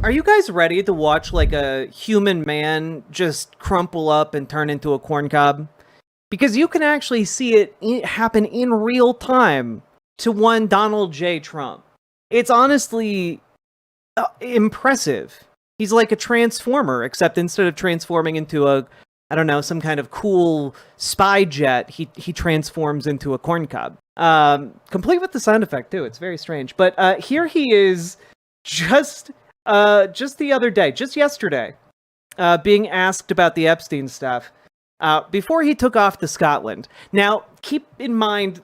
Are you guys ready to watch like a human man just crumple up and turn into a corn cob? Because you can actually see it happen in real time to one Donald J. Trump. It's honestly impressive. He's like a transformer, except instead of transforming into some kind of cool spy jet, he transforms into a corn cob. Complete with the sound effect too. It's very strange. But here he is, just the other day, just yesterday, being asked about the Epstein stuff, before he took off to Scotland. Now, keep in mind,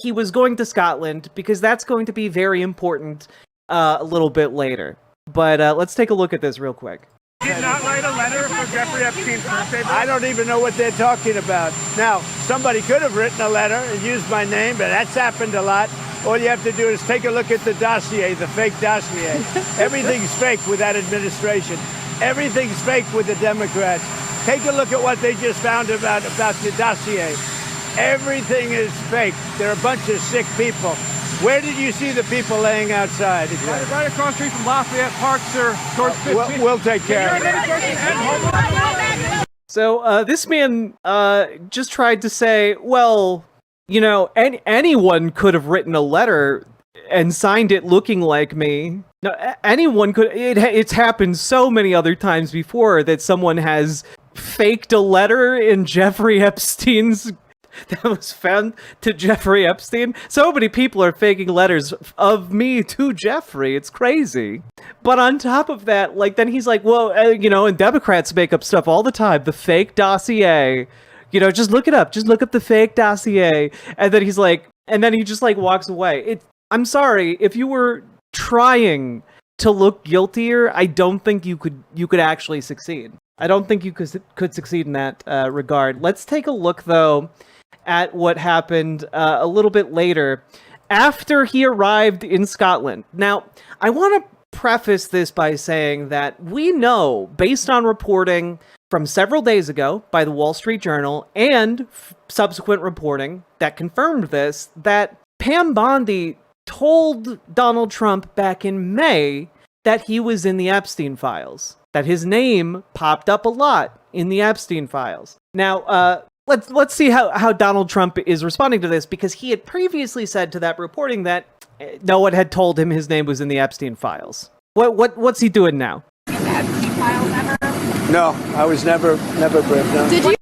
he was going to Scotland because that's going to be very important a little bit later. But let's take a look at this real quick. Did not write a letter for Jeffrey Epstein's birthday. I don't even know what they're talking about. Now, somebody could have written a letter and used my name, but that's happened a lot. All you have to do is take a look at the dossier, the fake dossier. Everything's fake with that administration. Everything's fake with the Democrats. Take a look at what they just found about the dossier. Everything is fake. They're a bunch of sick people. Where did you see the people laying outside? Exactly? Right across the street from Lafayette Park, sir. Towards 15th. We'll take care of it. So this man just tried to say, well, you know, anyone could have written a letter and signed it looking like me. No, anyone could. It's happened so many other times before that someone has faked a letter in Jeffrey Epstein's that was found to Jeffrey Epstein. So many people are faking letters of me to Jeffrey. It's crazy. But on top of that, like, then he's like, well, and Democrats make up stuff all the time. The fake dossier. Just look it up. Just look up the fake dossier. And then he's like, and then he just like walks away. I'm sorry, if you were trying to look guiltier, I don't think you could actually succeed. I don't think you could succeed in that regard. Let's take a look, though, at what happened a little bit later after he arrived in Scotland. Now, I want to preface this by saying that we know, based on reporting from several days ago by the Wall Street Journal and subsequent reporting that confirmed this, that Pam Bondi told Donald Trump back in May that he was in the Epstein files, that his name popped up a lot in the Epstein files. Now, let's see how Donald Trump is responding to this, because he had previously said to that reporting that no one had told him his name was in the Epstein files. What's he doing now? In the Epstein files ever? No, I was never briefed. No. Did you?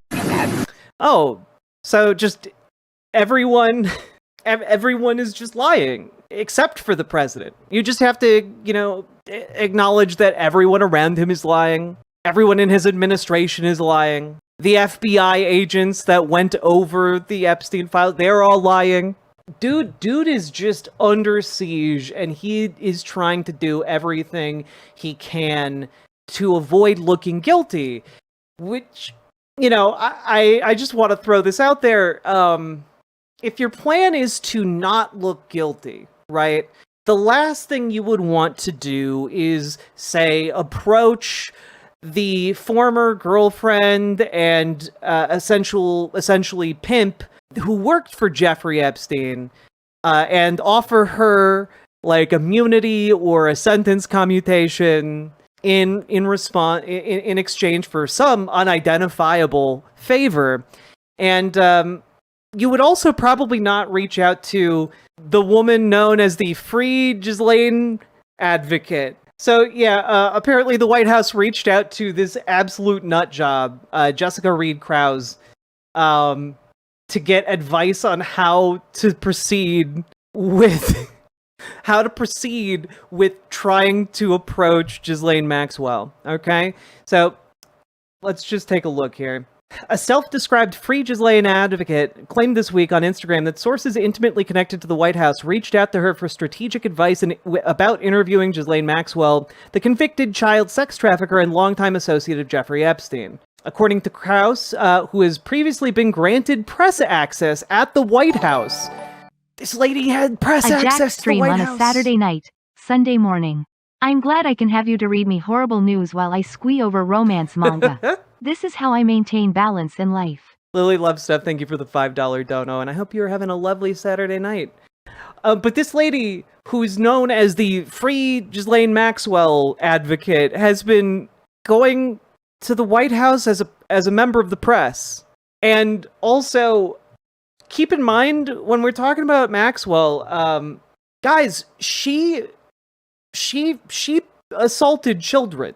Oh, so just everyone is just lying, except for the president. You just have to, acknowledge that everyone around him is lying. Everyone in his administration is lying. The FBI agents that went over the Epstein files, they're all lying. Dude is just under siege, and he is trying to do everything he can to avoid looking guilty, which, I just want to throw this out there. If your plan is to not look guilty, right, the last thing you would want to do is, say, approach the former girlfriend and essentially pimp who worked for Jeffrey Epstein and offer her like immunity or a sentence commutation in exchange for some unidentifiable favor. And you would also probably not reach out to the woman known as the Free Ghislaine Advocate. So yeah, apparently the White House reached out to this absolute nut job, Jessica Reed Krause, to get advice on how to proceed with trying to approach Ghislaine Maxwell. Okay, so let's just take a look here. A self-described Free Ghislaine Advocate claimed this week on Instagram that sources intimately connected to the White House reached out to her for strategic advice about interviewing Ghislaine Maxwell, the convicted child sex trafficker and longtime associate of Jeffrey Epstein. According to Krause, who has previously been granted press access at the White House, this lady had press access to the White House. On a Saturday night, Sunday morning. I'm glad I can have you to read me horrible news while I squee over romance manga. This is how I maintain balance in life. Lily Love Stuff, thank you for the $5 dono, and I hope you're having a lovely Saturday night. But this lady, who's known as the Free Ghislaine Maxwell advocate, has been going to the White House as a member of the press. And also, keep in mind, when we're talking about Maxwell, guys, she assaulted children.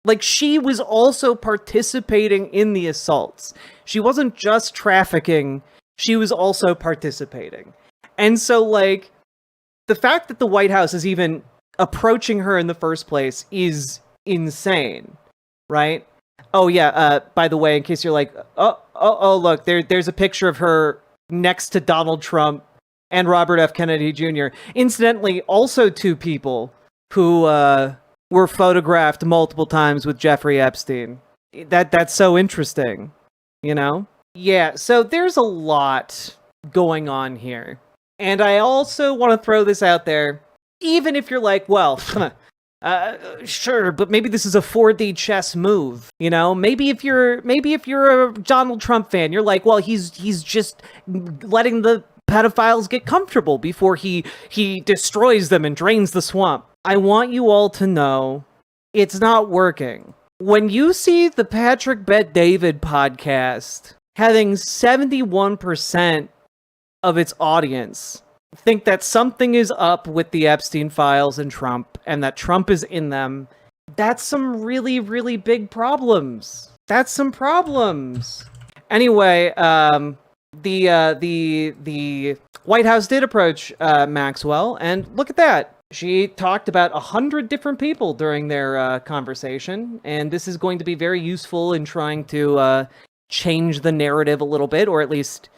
Like, she was also participating in the assaults. She wasn't just trafficking, she was also participating. And so, like, the fact that the White House is even approaching her in the first place is insane, right? Oh, yeah, by the way, in case you're like, oh, look, there's a picture of her next to Donald Trump and Robert F. Kennedy Jr. Incidentally, also two people who were photographed multiple times with Jeffrey Epstein. That's so interesting, you know? Yeah, so there's a lot going on here. And I also want to throw this out there, even if you're like, well, sure, but maybe this is a 4D chess move, you know? Maybe if you're a Donald Trump fan, you're like, well, he's just letting the pedophiles get comfortable before he destroys them and drains the swamp. I want you all to know it's not working. When you see the Patrick Bet David podcast having 71% of its audience think that something is up with the Epstein files and Trump, and that Trump is in them, that's some really, really big problems. That's some problems. Anyway, the White House did approach Maxwell, and look at that. She talked about 100 different people during their conversation, and this is going to be very useful in trying to change the narrative a little bit, or at least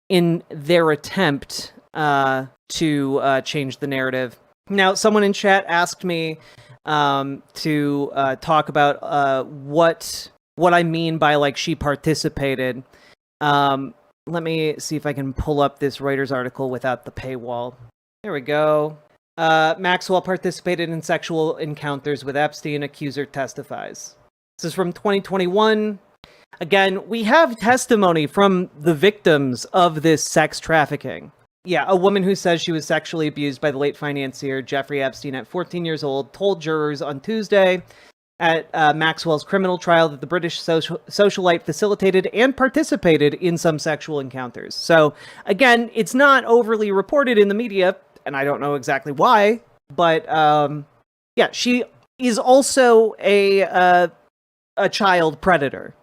in their attempt to change the narrative. Now, someone in chat asked me to talk about what I mean by, like, she participated. Let me see if I can pull up this Reuters article without the paywall. There we go. Maxwell participated in sexual encounters with Epstein, accuser testifies. This is from 2021. Again, we have testimony from the victims of this sex trafficking. Yeah, a woman who says she was sexually abused by the late financier Jeffrey Epstein at 14 years old told jurors on Tuesday at Maxwell's criminal trial that the British socialite facilitated and participated in some sexual encounters. So, again, it's not overly reported in the media, and I don't know exactly why, but yeah, she is also a child predator.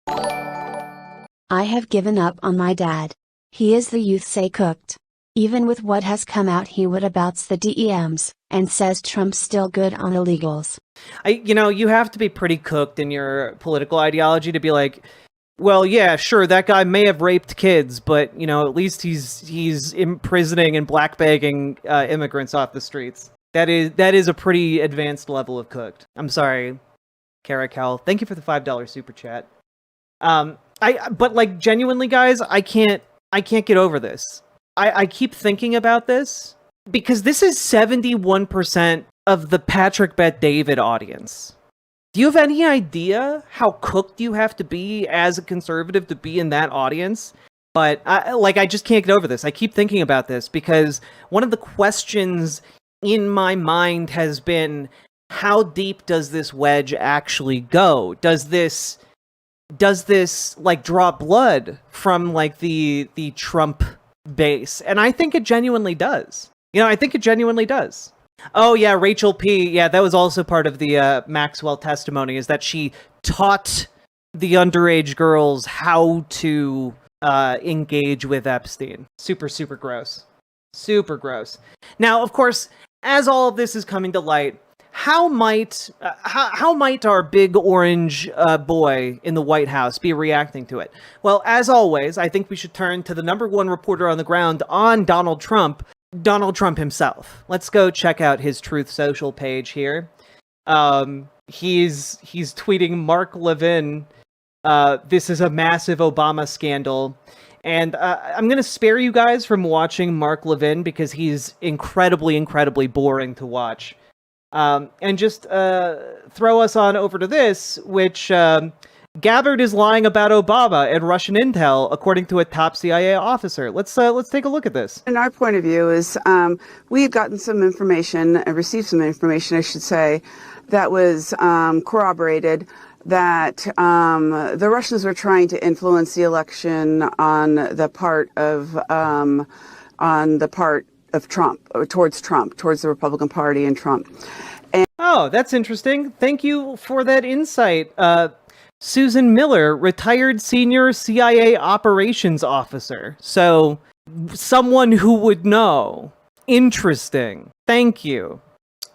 I have given up on my dad. He is the youth say cooked. Even with what has come out, he would abouts the DEMs, and says Trump's still good on illegals. You have to be pretty cooked in your political ideology to be like, well, yeah, sure, that guy may have raped kids, but, at least he's imprisoning and blackbagging immigrants off the streets. That is a pretty advanced level of cooked. I'm sorry, Caracal. Thank you for the $5 super chat. But like, genuinely, guys, I can't get over this. I keep thinking about this because this is 71% of the Patrick Bet David audience. Do you have any idea how cooked you have to be as a conservative to be in that audience? But I just can't get over this. I keep thinking about this because one of the questions in my mind has been, how deep does this wedge actually go? Does this like draw blood from like the Trump base? And I think it genuinely does. I think it genuinely does. Oh yeah, Rachel P. Yeah, that was also part of the Maxwell testimony, is that she taught the underage girls how to engage with Epstein. Super, super gross. Super gross. Now, of course, as all of this is coming to light, how might our big orange boy in the White House be reacting to it? Well, as always, I think we should turn to the number one reporter on the ground on Donald Trump himself. Let's go check out his Truth Social page here. He's tweeting Mark Levin. This is a massive Obama scandal. And I'm going to spare you guys from watching Mark Levin because he's incredibly, incredibly boring to watch. And just throw us on over to this, which Gabbard is lying about Obama and Russian intel, according to a top CIA officer. Let's take a look at this. And our point of view is we had gotten some information, received some information, I should say, that was corroborated that the Russians were trying to influence the election on the part of Trump, or towards the Republican Party and Trump. Oh, that's interesting. Thank you for that insight. Susan Miller, retired senior CIA operations officer. So, someone who would know. Interesting. Thank you.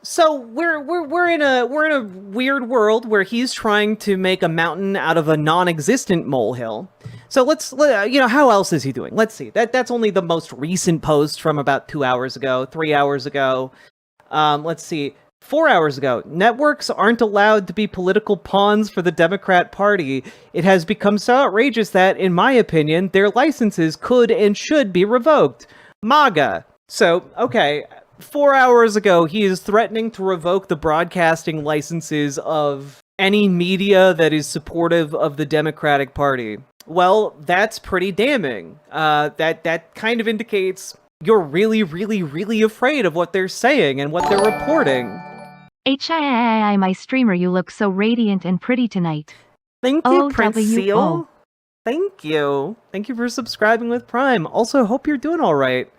So we're in a weird world where he's trying to make a mountain out of a non-existent molehill. So how else is he doing? Let's see. That's only the most recent post from about 2 hours ago, 3 hours ago. Let's see. 4 hours ago, networks aren't allowed to be political pawns for the Democrat Party. It has become so outrageous that, in my opinion, their licenses could and should be revoked. MAGA. So, okay, 4 hours ago, he is threatening to revoke the broadcasting licenses of any media that is supportive of the Democratic Party. Well, that's pretty damning. That kind of indicates you're really, really, really afraid of what they're saying and what they're reporting. Hi, my streamer, you look so radiant and pretty tonight. Thank you, Prince O-W-O. Seal. Thank you. Thank you for subscribing with Prime. Also, hope you're doing all right.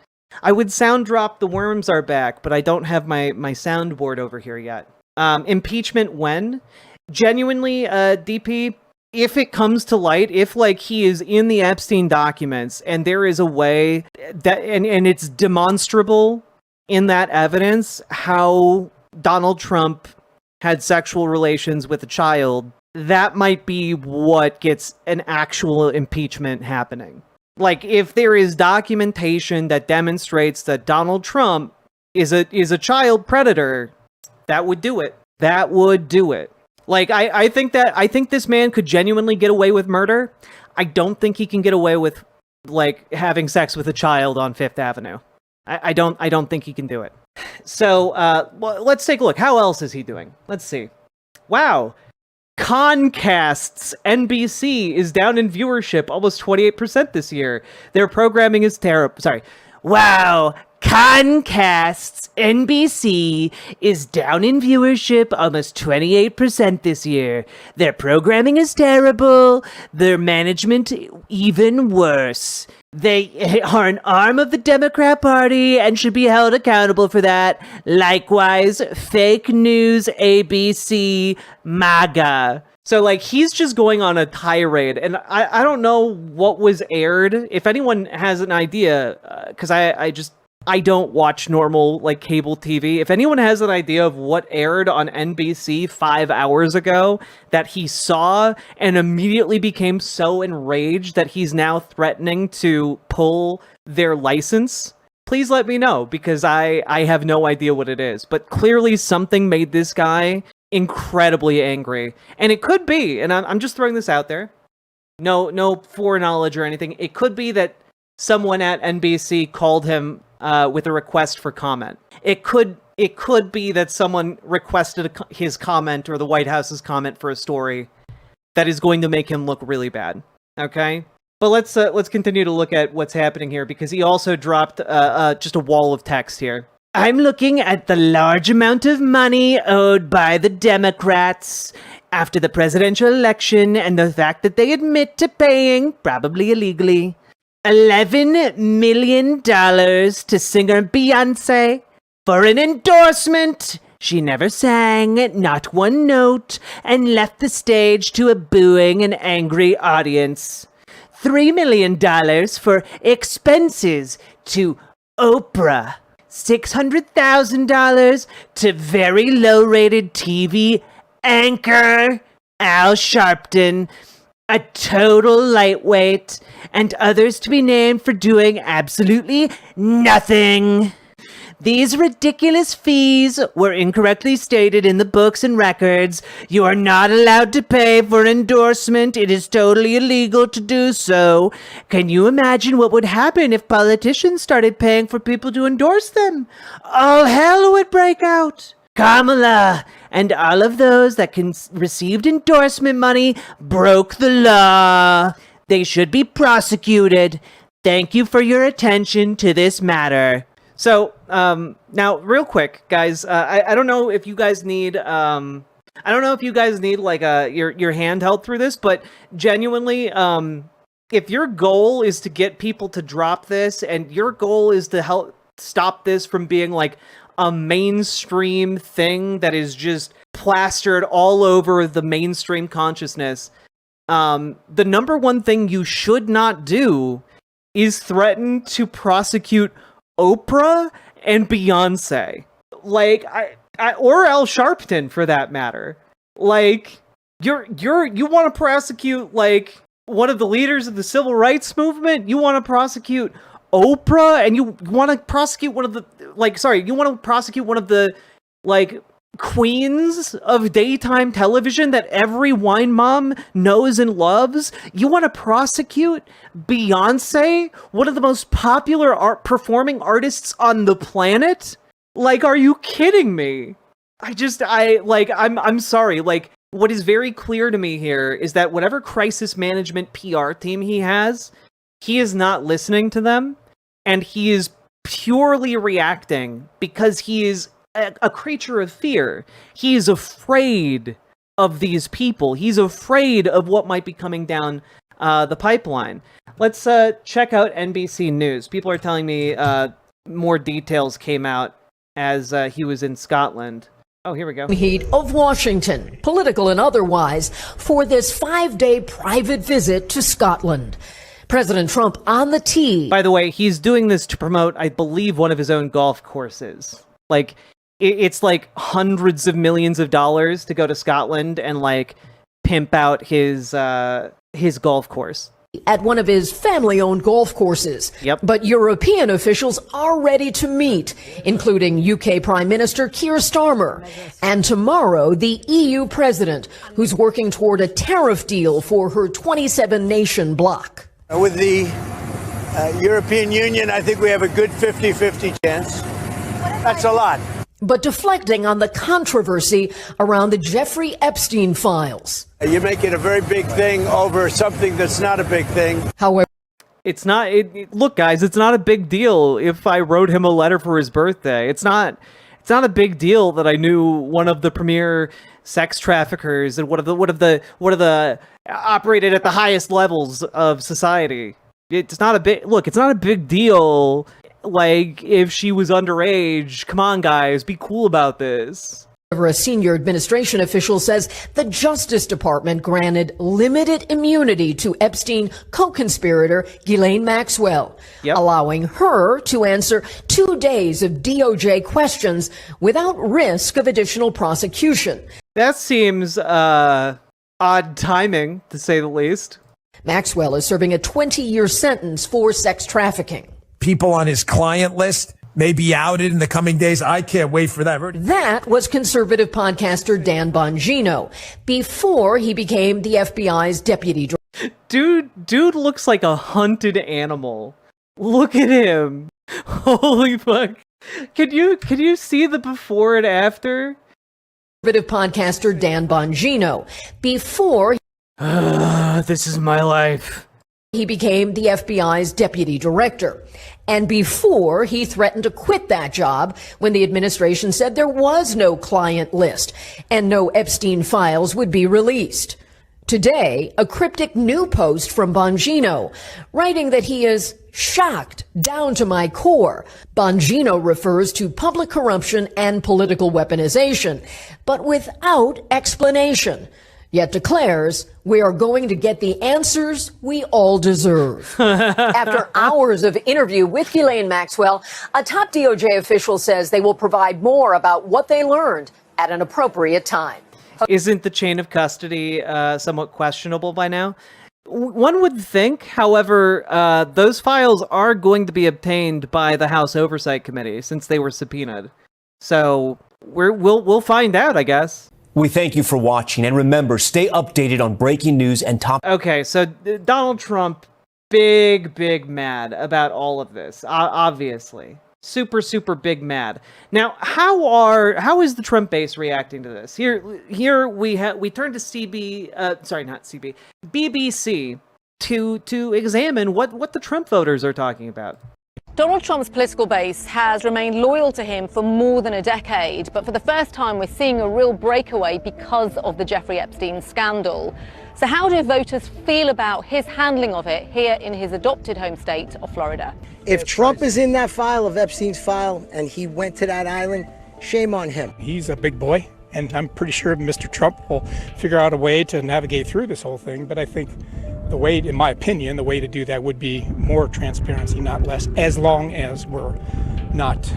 I would sound drop the worms are back, but I don't have my soundboard over here yet. Impeachment when? Genuinely, DP, if it comes to light, if he is in the Epstein documents and there is a way that, and it's demonstrable in that evidence how Donald Trump had sexual relations with a child, that might be what gets an actual impeachment happening. If there is documentation that demonstrates that Donald Trump is a child predator, that would do it. That would do it. I think this man could genuinely get away with murder. I don't think he can get away with having sex with a child on Fifth Avenue. I don't think he can do it. So, let's take a look. How else is he doing? Let's see. Wow. Concast's NBC is down in viewership almost 28% this year. Their programming is terrible. Sorry. Wow. Concast's NBC is down in viewership almost 28% this year. Their programming is terrible. Their management even worse. They are an arm of the Democrat Party and should be held accountable for that. Likewise, fake news, ABC, MAGA. So, he's just going on a tirade, and I don't know what was aired. If anyone has an idea, because I don't watch normal, cable TV. If anyone has an idea of what aired on NBC 5 hours ago that he saw and immediately became so enraged that he's now threatening to pull their license, please let me know, because I have no idea what it is. But clearly something made this guy incredibly angry. And it could be, and I'm just throwing this out there, no foreknowledge or anything, it could be that someone at NBC called him with a request for comment. It could be that someone requested his comment or the White House's comment for a story that is going to make him look really bad. Okay, but let's continue to look at what's happening here, because he also dropped just a wall of text here. I'm looking at the large amount of money owed by the Democrats after the presidential election and the fact that they admit to paying, probably illegally, $11 million to singer Beyonce for an endorsement. She never sang, not one note, and left the stage to a booing and angry audience. $3 million for expenses to Oprah. $600,000 to very low-rated TV anchor Al Sharpton, a total lightweight, and others to be named for doing absolutely nothing. These ridiculous fees were incorrectly stated in the books and records. You are not allowed to pay for an endorsement. It is totally illegal to do so. Can you imagine what would happen if politicians started paying for people to endorse them? All hell would break out. Kamala and all of those that received endorsement money broke the law. They should be prosecuted. Thank you for your attention to this matter. So, now, real quick, guys, I don't know if you guys need, like, your hand held through this, but genuinely, if your goal is to get people to drop this, and your goal is to help stop this from being, like, a mainstream thing that is just plastered all over the mainstream consciousness, the number one thing you should not do is threaten to prosecute Oprah and Beyonce, like or Al Sharpton for that matter. Like you want to prosecute like one of the leaders of the civil rights movement. You want to prosecute Oprah, and you want to prosecute one of the queens of daytime television that every wine mom knows and loves. You want to prosecute Beyonce, one of the most popular performing artists on the planet? Like, are you kidding me? I'm sorry. Like, what is very clear to me here is that whatever crisis management PR team he has, he is not listening to them, and he is purely reacting because he is a creature of fear. He's afraid of these people. He's afraid of what might be coming down the pipeline. Let's check out NBC News. People are telling me more details came out as he was in Scotland. Oh, here we go. Heat of Washington, political and otherwise, for this 5-day private visit to Scotland. President Trump on the tee. By the way, he's doing this to promote, I believe, one of his own golf courses. Like, it's like hundreds of millions of dollars to go to Scotland and like pimp out his golf course. At one of his family-owned golf courses. Yep. But European officials are ready to meet, including UK Prime Minister Keir Starmer. And tomorrow, the EU president, who's working toward a tariff deal for her 27-nation bloc. With the European Union, I think we have a good 50-50 chance. That's a lot. But deflecting on the controversy around the Jeffrey Epstein files. You're making a very big thing over something that's not a big thing. However, it's not. Look, guys, it's not a big deal if I wrote him a letter for his birthday. It's not a big deal that I knew one of the premier sex traffickers and one of the operated at the highest levels of society. It's not a big deal. Like, if she was underage. Come on, guys, be cool about this. a senior administration official says the Justice Department granted limited immunity to Epstein co-conspirator Ghislaine Maxwell, allowing her to answer 2 days of DOJ questions without risk of additional prosecution. That seems odd timing, to say the least. Maxwell is serving a 20-year sentence for sex trafficking. People on his client list may be outed in the coming days. I can't wait for that. That was conservative podcaster Dan Bongino before he became the FBI's deputy director. Dude looks like a hunted animal. Look at him. Holy fuck. Can you see the before and after? Conservative podcaster Dan Bongino before this is my life. He became the FBI's deputy director. And before he threatened to quit that job when the administration said there was no client list and no Epstein files would be released. Today, a cryptic new post from Bongino, writing that he is shocked down to my core. Bongino refers to public corruption and political weaponization, but without explanation. Yet declares we are going to get the answers we all deserve. After hours of interview with Ghislaine Maxwell, a top DOJ official says they will provide more about what they learned at an appropriate time. Isn't the chain of custody somewhat questionable by now? One would think, however, those files are going to be obtained by the House Oversight Committee since they were subpoenaed. So we'll find out, I guess. We thank you for watching, and remember, stay updated on breaking news and top... Okay, so Donald Trump, big mad about all of this, obviously. super, super big mad. Now, how is the Trump base reacting to this? Here we turn to BBC to examine what the Trump voters are talking about. Donald Trump's political base has remained loyal to him for more than a decade, but for the first time we're seeing a real breakaway because of the Jeffrey Epstein scandal. So how do voters feel about his handling of it here in his adopted home state of Florida? If Trump is in that file of Epstein's file and he went to that island, shame on him. He's a big boy, and I'm pretty sure Mr. Trump will figure out a way to navigate through this whole thing. But I think the way, in my opinion, the way to do that would be more transparency, not less, as long as we're not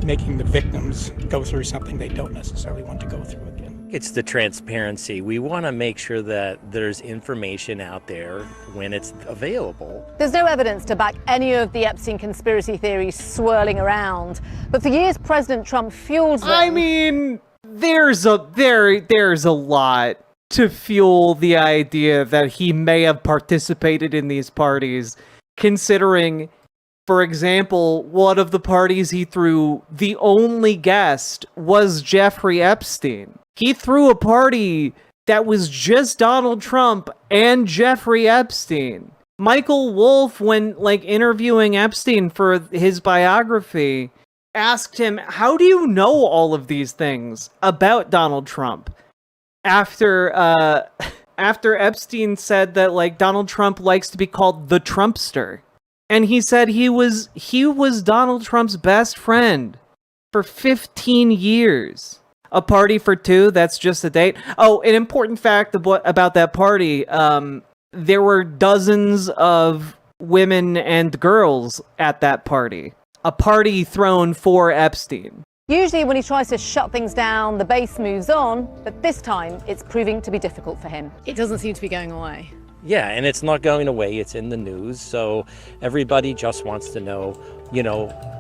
making the victims go through something they don't necessarily want to go through again. It's the transparency. We want to make sure that there's information out there when it's available. There's no evidence to back any of the Epstein conspiracy theories swirling around, but for years President Trump fueled them. I mean, there's a lot to fuel the idea that he may have participated in these parties, considering, for example, one of the parties he threw, the only guest was Jeffrey Epstein. He threw a party that was just Donald Trump and Jeffrey Epstein. Michael Wolff, when interviewing Epstein for his biography, asked him, "How do you know all of these things about Donald Trump?" After Epstein said that Donald Trump likes to be called the Trumpster, and he said he was Donald Trump's best friend for 15 years. A party for two, that's just a date. Oh, an important fact about that party, there were dozens of women and girls at that party. A party thrown for Epstein. Usually when he tries to shut things down, the base moves on, but this time it's proving to be difficult for him. It doesn't seem to be going away. Yeah, and it's not going away. It's in the news. So everybody just wants to know,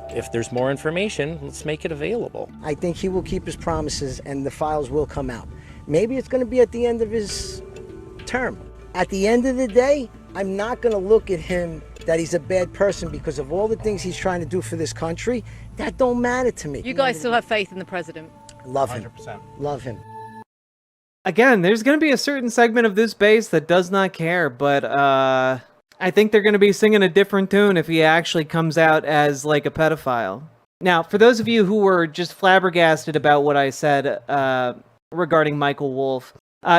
if there's more information, let's make it available. I think he will keep his promises and the files will come out. Maybe it's going to be at the end of his term. At the end of the day, I'm not going to look at him that he's a bad person because of all the things he's trying to do for this country. That don't matter to me. You guys still have faith in the president? Love him. 100%. Love him. Again, there's going to be a certain segment of this base that does not care, but I think they're going to be singing a different tune if he actually comes out as a pedophile. Now, for those of you who were just flabbergasted about what I said regarding Michael Wolff,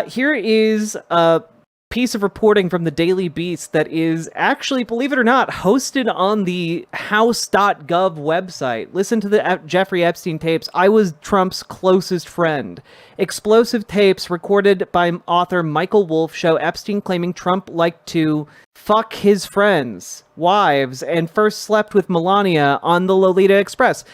here is a piece of reporting from the Daily Beast that is actually, believe it or not, hosted on the house.gov website. Listen to the Jeffrey Epstein tapes. I was Trump's closest friend. Explosive tapes recorded by author Michael Wolff show Epstein claiming Trump liked to fuck his friends, wives, and first slept with Melania on the Lolita Express.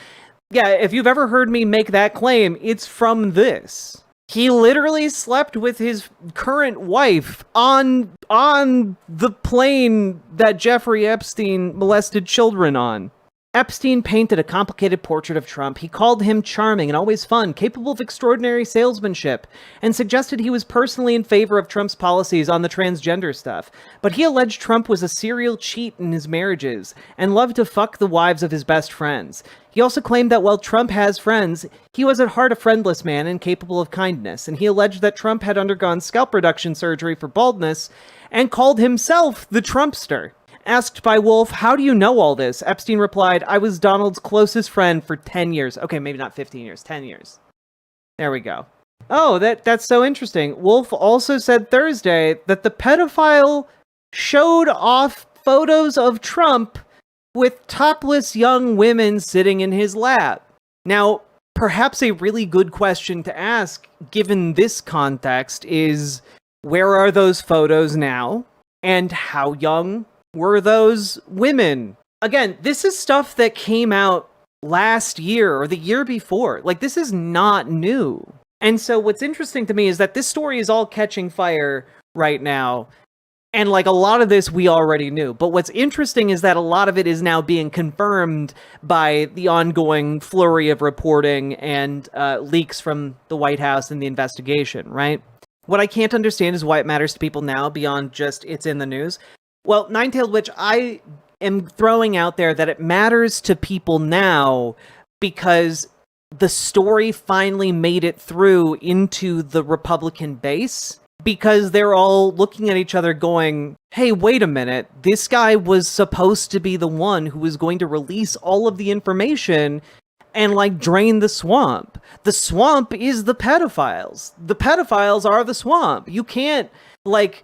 Yeah, if you've ever heard me make that claim, it's from this. He literally slept with his current wife on the plane that Jeffrey Epstein molested children on. Epstein painted a complicated portrait of Trump. He called him charming and always fun, capable of extraordinary salesmanship, and suggested he was personally in favor of Trump's policies on the transgender stuff. But he alleged Trump was a serial cheat in his marriages and loved to fuck the wives of his best friends. He also claimed that while Trump has friends, he was at heart a friendless man and capable of kindness, and he alleged that Trump had undergone scalp reduction surgery for baldness and called himself the Trumpster. Asked by Wolff, "How do you know all this?" Epstein replied, "I was Donald's closest friend for 10 years. Okay, maybe not 15 years, 10 years. There we go. Oh, that's so interesting. Wolff also said Thursday that the pedophile showed off photos of Trump with topless young women sitting in his lap. Now, perhaps a really good question to ask, given this context, is where are those photos now? And how young were those women? Again, this is stuff that came out last year or the year before. This is not new. And so what's interesting to me is that this story is all catching fire right now. And a lot of this we already knew. But what's interesting is that a lot of it is now being confirmed by the ongoing flurry of reporting and leaks from the White House and the investigation, right? What I can't understand is why it matters to people now beyond just it's in the news. Well, Nine-Tailed Witch, I am throwing out there that it matters to people now because the story finally made it through into the Republican base, because they're all looking at each other going, hey, wait a minute, this guy was supposed to be the one who was going to release all of the information and, like, drain the swamp. The swamp is the pedophiles. The pedophiles are the swamp. You can't, like,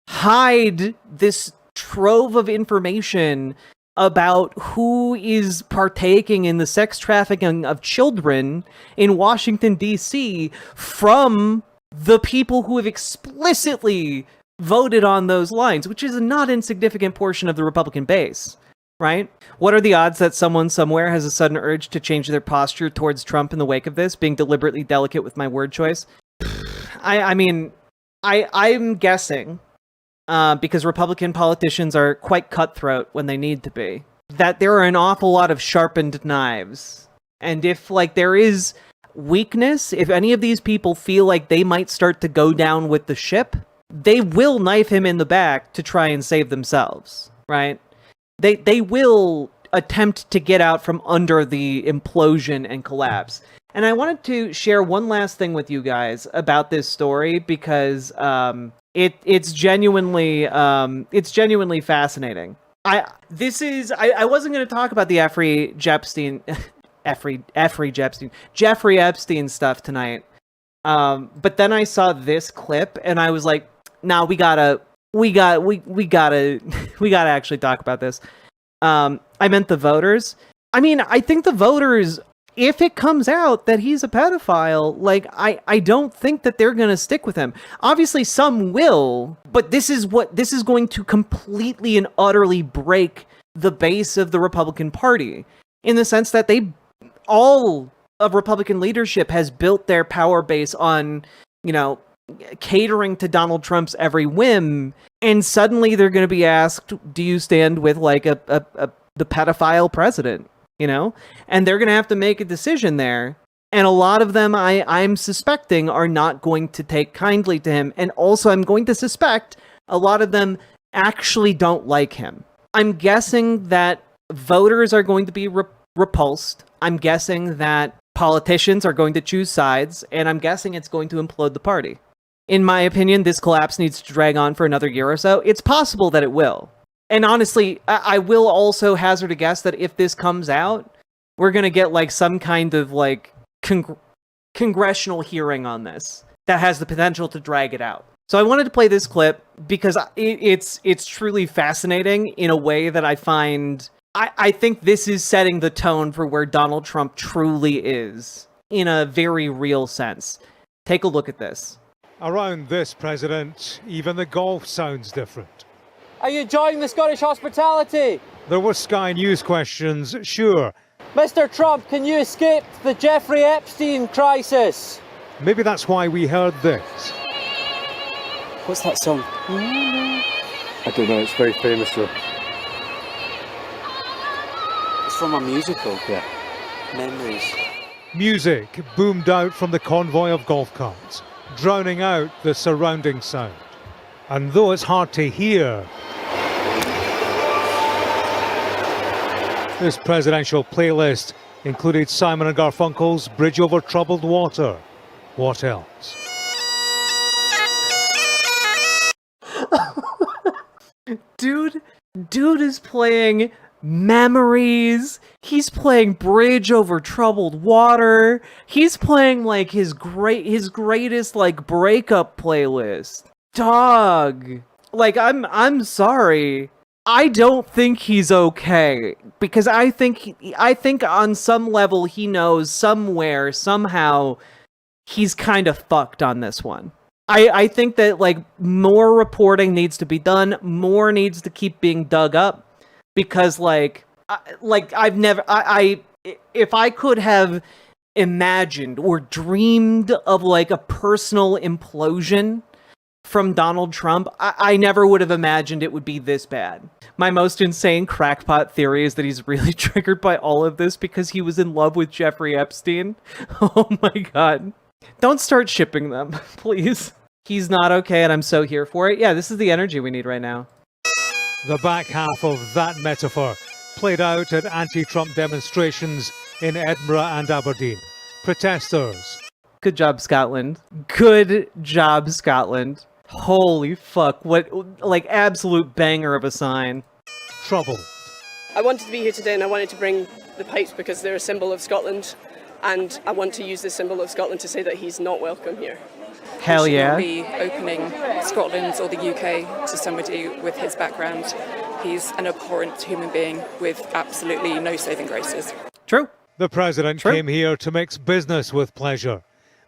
hide this trove of information about who is partaking in the sex trafficking of children in Washington, D.C. from the people who have explicitly voted on those lines, which is a not insignificant portion of the Republican base, right? What are the odds that someone somewhere has a sudden urge to change their posture towards Trump in the wake of this, being deliberately delicate with my word choice? I'm guessing, because Republican politicians are quite cutthroat when they need to be, that there are an awful lot of sharpened knives. And if, like, there is weakness, if any of these people feel like they might start to go down with the ship, they will knife him in the back to try and save themselves, right? They will attempt to get out from under the implosion and collapse. And I wanted to share one last thing with you guys about this story, because it's genuinely fascinating. I wasn't going to talk about the Jeffrey Epstein stuff tonight. But then I saw this clip and I was like, nah, we gotta actually talk about this. I meant the voters. I mean, I think the voters, if it comes out that he's a pedophile, like, I don't think that they're going to stick with him. Obviously, some will, but this is going to completely and utterly break the base of the Republican Party, in the sense that all of Republican leadership has built their power base on, catering to Donald Trump's every whim, and suddenly they're going to be asked, do you stand with, like, the pedophile president? And they're going to have to make a decision there. And a lot of them, I'm suspecting, are not going to take kindly to him. And also, I'm going to suspect a lot of them actually don't like him. I'm guessing that voters are going to be repulsed. I'm guessing that politicians are going to choose sides. And I'm guessing it's going to implode the party. In my opinion, this collapse needs to drag on for another year or so. It's possible that it will. And honestly, I will also hazard a guess that if this comes out, we're going to get, like, some kind of, like, congressional hearing on this that has the potential to drag it out. So I wanted to play this clip because it's truly fascinating in a way that I find... I think this is setting the tone for where Donald Trump truly is, in a very real sense. Take a look at this. Around this president, even the golf sounds different. Are you enjoying the Scottish hospitality? There were Sky News questions, sure. Mr. Trump, can you escape the Jeffrey Epstein crisis? Maybe that's why we heard this. What's that song? I don't know, it's very famous though. It's from a musical. Yeah. Memories. Music boomed out from the convoy of golf carts, drowning out the surrounding sound. And though it's hard to hear, this presidential playlist included Simon and Garfunkel's Bridge Over Troubled Water. What else? Dude is playing Memories. He's playing Bridge Over Troubled Water. He's playing, like, his greatest, like, breakup playlist. Dog. Like, I'm sorry. I don't think he's okay, because I think on some level he knows somewhere, somehow, he's kind of fucked on this one. I think that, like, more reporting needs to be done, more needs to keep being dug up, because, if I could have imagined or dreamed of, like, a personal implosion from Donald Trump, I never would have imagined it would be this bad. My most insane crackpot theory is that he's really triggered by all of this because he was in love with Jeffrey Epstein. Oh my god. Don't start shipping them, please. He's not okay and I'm so here for it. Yeah, this is the energy we need right now. The back half of that metaphor played out at anti-Trump demonstrations in Edinburgh and Aberdeen. Protesters. Good job, Scotland. Good job, Scotland. Holy fuck, what, like, absolute banger of a sign. Troubled. I wanted to be here today and I wanted to bring the pipes because they're a symbol of Scotland, and I want to use the symbol of Scotland to say that he's not welcome here. Hell yeah. We should not be opening Scotland or the UK to somebody with his background. He's an abhorrent human being with absolutely no saving graces. True. The president came here to mix business with pleasure.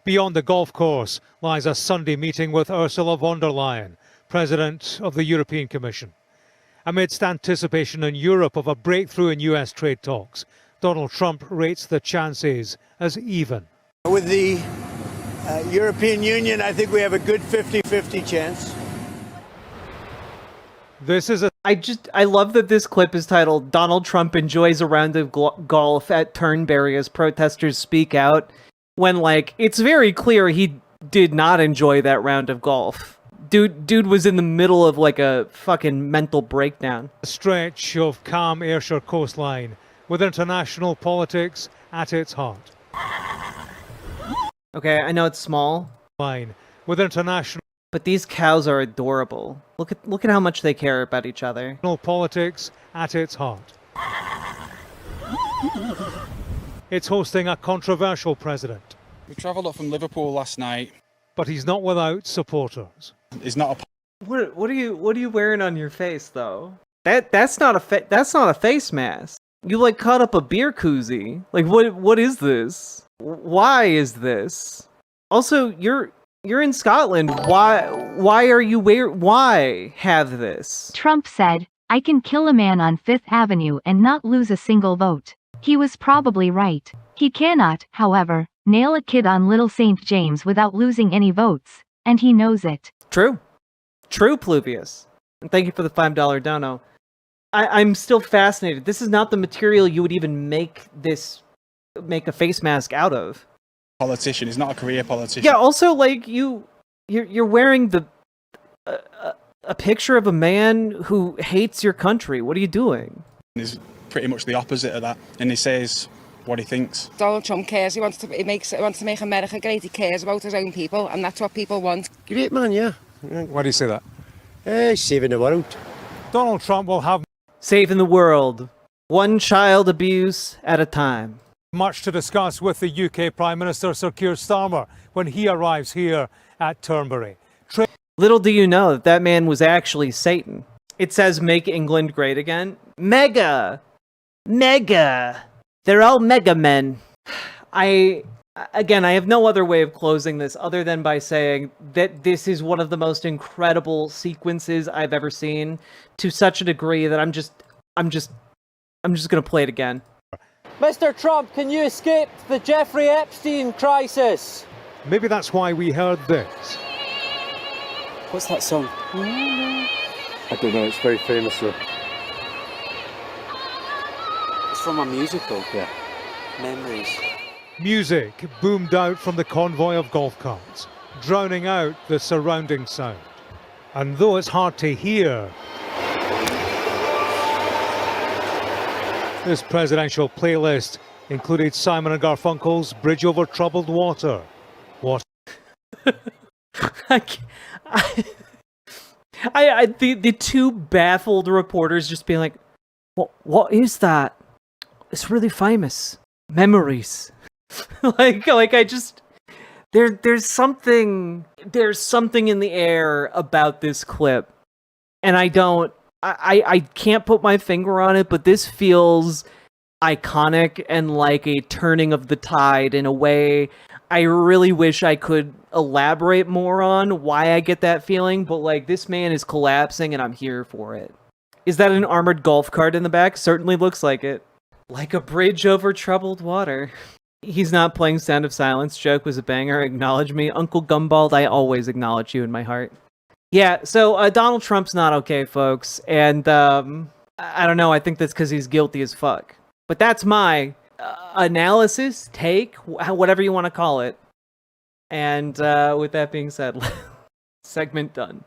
Beyond the golf course lies a Sunday meeting with Ursula von der Leyen, President of the European Commission. Amidst anticipation in Europe of a breakthrough in US trade talks, Donald Trump rates the chances as even. With the European Union, I think we have a good 50-50 chance. This is a... I love that this clip is titled Donald Trump enjoys a round of golf at Turnberry as protesters speak out, when, like, it's very clear he did not enjoy that round of golf. Dude was in the middle of, like, a fucking mental breakdown. A stretch of calm Ayrshire coastline with international politics at its heart. Okay, I know it's small. Line with international... But these cows are adorable. Look at how much they care about each other. Politics at its heart. It's hosting a controversial president. We travelled up from Liverpool last night. But he's not without supporters. He's not a... What are you wearing on your face though? That's not a face mask. You like cut up a beer koozie. Like what is this? Why is this? Also, you're in Scotland. Why are you why have this? Trump said, "I can kill a man on Fifth Avenue and not lose a single vote." He was probably right. He cannot, however, nail a kid on Little St. James without losing any votes, and he knows it. True, Pluvius. And thank you for the $5 dono. I'm still fascinated. This is not the material you would even make a face mask out of. Politician. He's not a career politician. Yeah. Also, like you're wearing a picture of a man who hates your country. What are you doing? He's pretty much the opposite of that, and he says what he thinks. Donald Trump cares. He wants to make America great. He cares about his own people, and that's what people want. Great man, yeah. Why do you say that? Saving the world. Donald Trump will have saving the world, one child abuse at a time. Much to discuss with the UK Prime Minister Sir Keir Starmer when he arrives here at Turnberry. Little do you know that man was actually Satan. It says "Make England Great Again." Mega. They're all mega men. I have no other way of closing this other than by saying that this is one of the most incredible sequences I've ever seen, to such a degree that I'm just gonna play it again. Mr. Trump, can you escape the Jeffrey Epstein crisis? Maybe that's why we heard this. What's that song? I don't know, it's very famous though. It's from a musical. Yeah. Memories. Music boomed out from the convoy of golf carts, drowning out the surrounding sound. And though it's hard to hear, this presidential playlist included Simon and Garfunkel's Bridge Over Troubled Water. What? The two baffled reporters just being like, what is that? It's really famous. Memories. There's something in the air about this clip, and I can't put my finger on it, but this feels iconic and like a turning of the tide in a way I really wish I could elaborate more on why I get that feeling, but like this man is collapsing and I'm here for it. Is that an armored golf cart in the back? Certainly looks like it. Like a bridge over troubled water. He's not playing Sound of Silence. Joke was a banger. Acknowledge me. Uncle Gumbald, I always acknowledge you in my heart. Yeah, so Donald Trump's not okay, folks. And I don't know, I think that's because he's guilty as fuck. But that's my analysis, take, whatever you want to call it. And with that being said, segment done.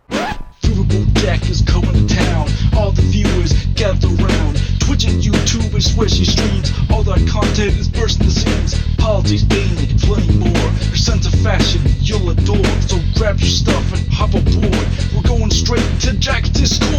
Riverboat Jack is coming to town. All the viewers gather round. Twitch and YouTube is where she streams. All that content is bursting the scenes. Politics, dating, plenty more. Her sense of fashion you'll adore. So grab your stuff and hop aboard. We're going straight to Jack's Discord.